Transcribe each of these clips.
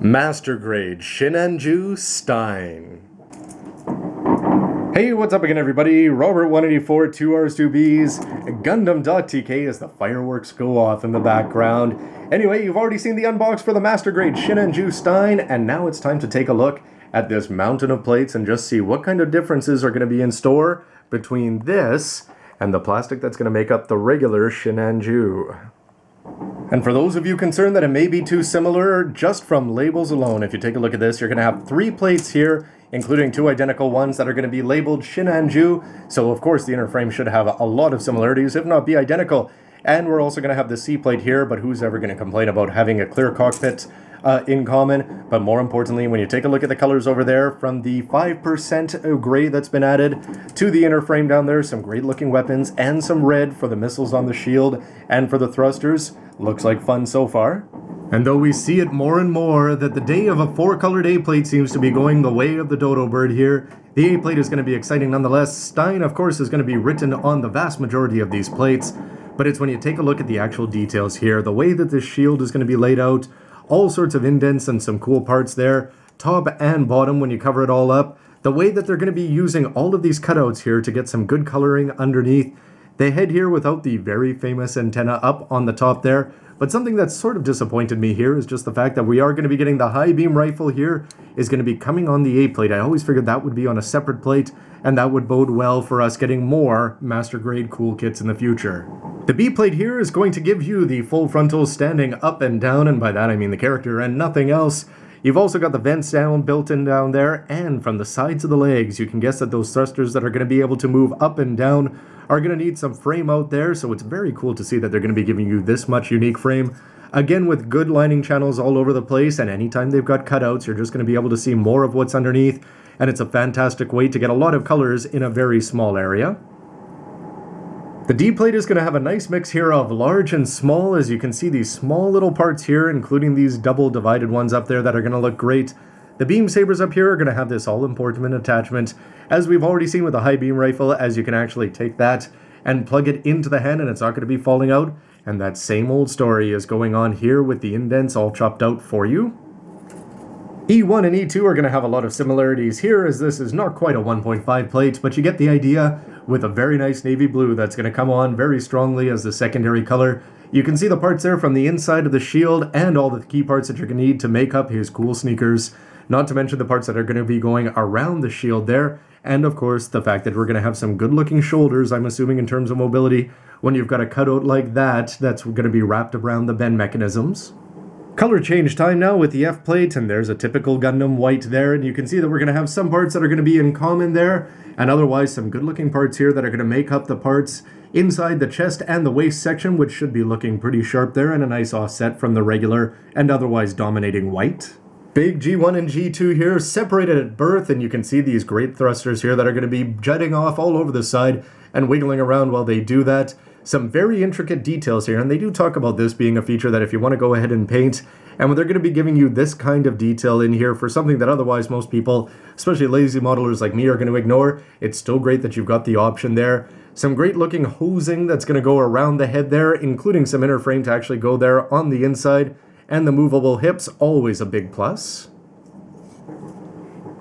Master Grade Sinanju Stein. Hey, what's up again, everybody? Robert 184, 2 R's, 2 B's, gundam.tk as the fireworks go off in the background. Anyway, you've already seen the unbox for the Master Grade Sinanju Stein, and now it's time to take a look at this mountain of plates and just see what kind of differences are going to be in store between this and the plastic that's going to make up the regular Sinanju. And for those of you concerned that it may be too similar, just from labels alone, if you take a look at this, you're going to have 3 plates here, including 2 identical ones that are going to be labeled Sinanju. So of course the inner frame should have a lot of similarities, if not be identical. And we're also going to have the C plate here, but who's ever going to complain about having a clear cockpit in common? But more importantly, when you take a look at the colors over there, from the 5% gray that's been added to the inner frame down there, some great looking weapons and some red for the missiles on the shield and for the thrusters. Looks like fun so far. And though we see it more and more that the day of a 4-colored A-plate seems to be going the way of the dodo bird here, the A-plate is going to be exciting nonetheless. Stein, of course, is going to be written on the vast majority of these plates, but it's when you take a look at the actual details here, the way that this shield is going to be laid out, all sorts of indents and some cool parts there, top and bottom when you cover it all up, the way that they're going to be using all of these cutouts here to get some good coloring underneath. They head here without the very famous antenna up on the top there, but something that's sort of disappointed me here is just the fact that we are going to be getting the high beam rifle here is going to be coming on the A plate. I always figured that would be on a separate plate, and that would bode well for us getting more master grade cool kits in the future. The B plate here is going to give you the full frontal standing up and down, and by that I mean the character and nothing else. You've also got the vents down built in down there, and from the sides of the legs, you can guess that those thrusters that are going to be able to move up and down are going to need some frame out there, so it's very cool to see that they're going to be giving you this much unique frame. Again, with good lining channels all over the place, and anytime they've got cutouts, you're just going to be able to see more of what's underneath, and it's a fantastic way to get a lot of colors in a very small area. The D plate is going to have a nice mix here of large and small, as you can see these small little parts here, including these double divided ones up there that are going to look great. The beam sabers up here are going to have this all-important attachment, as we've already seen with the high beam rifle, as you can actually take that and plug it into the hand and it's not going to be falling out. And that same old story is going on here with the indents all chopped out for you. E1 and E2 are going to have a lot of similarities here, as this is not quite a 1.5 plate, but you get the idea with a very nice navy blue that's going to come on very strongly as the secondary color. You can see the parts there from the inside of the shield and all the key parts that you're going to need to make up his cool sneakers. Not to mention the parts that are going to be going around the shield there, and of course the fact that we're going to have some good looking shoulders, I'm assuming in terms of mobility, when you've got a cutout like that, that's going to be wrapped around the bend mechanisms. Color change time now with the F plate, and there's a typical Gundam white there, and you can see that we're going to have some parts that are going to be in common there, and otherwise some good looking parts here that are going to make up the parts inside the chest and the waist section, which should be looking pretty sharp there, and a nice offset from the regular and otherwise dominating white. Big G1 and G2 here, separated at birth, and you can see these great thrusters here that are going to be jutting off all over the side and wiggling around while they do that. Some very intricate details here, and they do talk about this being a feature that if you want to go ahead and paint, and they're going to be giving you this kind of detail in here for something that otherwise most people, especially lazy modelers like me, are going to ignore. It's still great that you've got the option there. Some great looking hosing that's going to go around the head there, including some inner frame to actually go there on the inside. And the movable hips, always a big plus.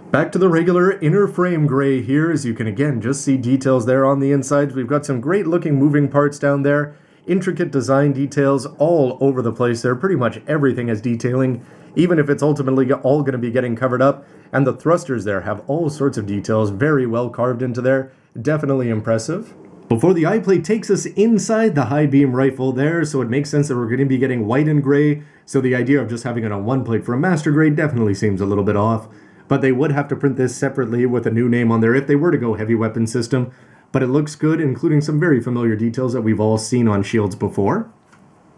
Back to the regular inner frame gray here, as you can again just see details there on the insides. We've got some great looking moving parts down there, intricate design details all over the place there. Pretty much everything has detailing, even if it's ultimately all going to be getting covered up. And the thrusters there have all sorts of details very well carved into there. Definitely impressive. Before the I plate takes us inside the high beam rifle there, so it makes sense that we're going to be getting white and gray, so the idea of just having it on one plate for a master grade definitely seems a little bit off, but they would have to print this separately with a new name on there if they were to go heavy weapon system, but it looks good, including some very familiar details that we've all seen on shields before.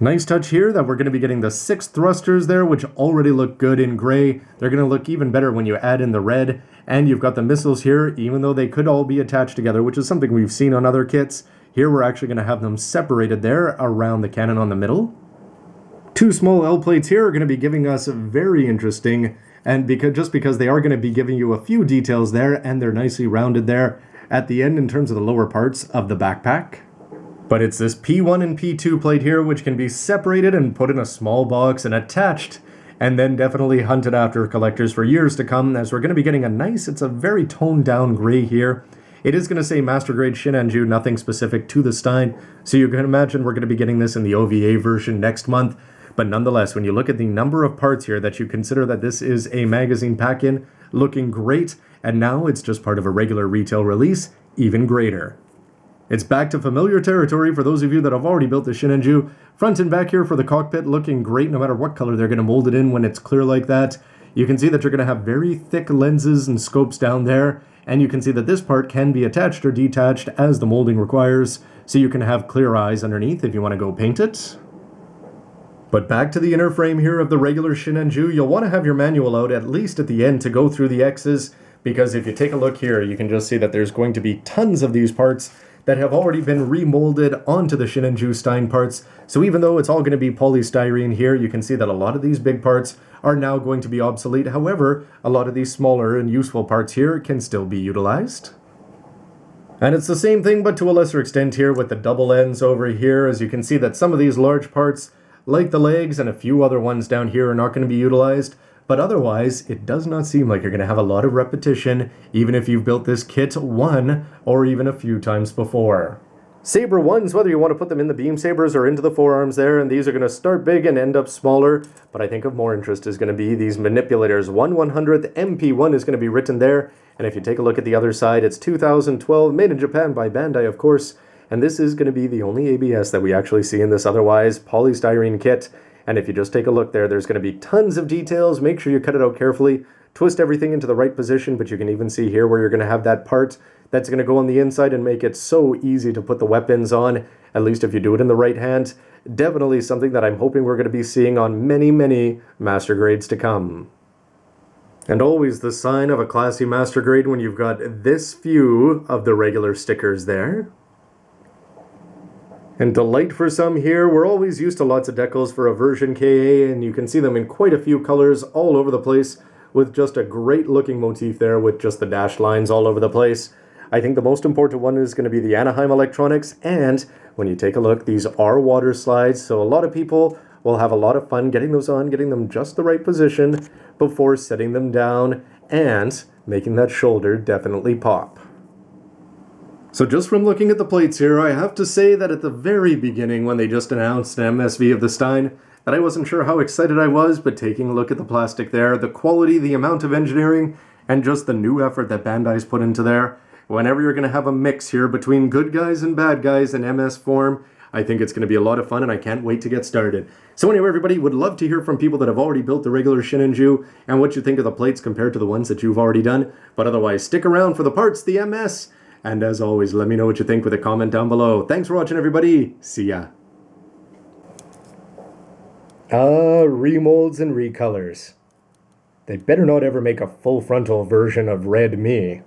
Nice touch here that we're going to be getting the 6 thrusters there, which already look good in gray. They're going to look even better when you add in the red. And you've got the missiles here, even though they could all be attached together, which is something we've seen on other kits. Here we're actually going to have them separated there around the cannon on the middle. 2 small L plates here are going to be giving us very interesting, and because they are going to be giving you a few details there, and they're nicely rounded there at the end in terms of the lower parts of the backpack. But it's this P1 and P2 plate here which can be separated and put in a small box and attached and then definitely hunted after collectors for years to come, as we're going to be getting a nice, it's a very toned down gray here. It is going to say Master Grade Sinanju, nothing specific to the Stein, so you can imagine we're going to be getting this in the OVA version next month. But nonetheless, when you look at the number of parts here that you consider that this is a magazine pack-in, looking great, and now it's just part of a regular retail release, even greater. It's back to familiar territory for those of you that have already built the Sinanju. Front and back here for the cockpit looking great no matter what color they're going to mold it in when it's clear like that. You can see that you're going to have very thick lenses and scopes down there, and you can see that this part can be attached or detached as the molding requires, so you can have clear eyes underneath if you want to go paint it. But back to the inner frame here of the regular Sinanju, you'll want to have your manual out at least at the end to go through the X's, because if you take a look here, you can just see that there's going to be tons of these parts that have already been remolded onto the Sinanju Stein parts. So even though it's all going to be polystyrene here, you can see that a lot of these big parts are now going to be obsolete. However, a lot of these smaller and useful parts here can still be utilized. And it's the same thing, but to a lesser extent here with the double ends over here, as you can see that some of these large parts, like the legs and a few other ones down here, are not going to be utilized. But otherwise, it does not seem like you're going to have a lot of repetition, even if you've built this kit one or even a few times before. Saber ones, whether you want to put them in the beam sabers or into the forearms there, and these are going to start big and end up smaller, but I think of more interest is going to be these manipulators. 1/100th MP1 is going to be written there, and if you take a look at the other side, it's 2012, made in Japan by Bandai, of course, and this is going to be the only ABS that we actually see in this otherwise polystyrene kit. And if you just take a look there, there's going to be tons of details. Make sure you cut it out carefully, twist everything into the right position, but you can even see here where you're going to have that part that's going to go on the inside and make it so easy to put the weapons on, at least if you do it in the right hand. Definitely something that I'm hoping we're going to be seeing on many, many Master Grades to come. And always the sign of a classy Master Grade when you've got this few of the regular stickers there. And delight for some here, we're always used to lots of decals for a version KA, and you can see them in quite a few colors all over the place, with just a great looking motif there with just the dashed lines all over the place. I think the most important one is going to be the Anaheim electronics, and when you take a look, these are water slides, so a lot of people will have a lot of fun getting those on, getting them just the right position before setting them down, and making that shoulder definitely pop. So just from looking at the plates here, I have to say that at the very beginning when they just announced an MSV of the Stein, that I wasn't sure how excited I was, but taking a look at the plastic there, the quality, the amount of engineering, and just the new effort that Bandai's put into there, whenever you're going to have a mix here between good guys and bad guys in MS form, I think it's going to be a lot of fun, and I can't wait to get started. So anyway, everybody, would love to hear from people that have already built the regular Sinanju, and what you think of the plates compared to the ones that you've already done. But otherwise, stick around for the parts, the MS, and as always, let me know what you think with a comment down below. Thanks for watching, everybody. See ya. Remolds and recolors. They better not ever make a full frontal version of Red Me.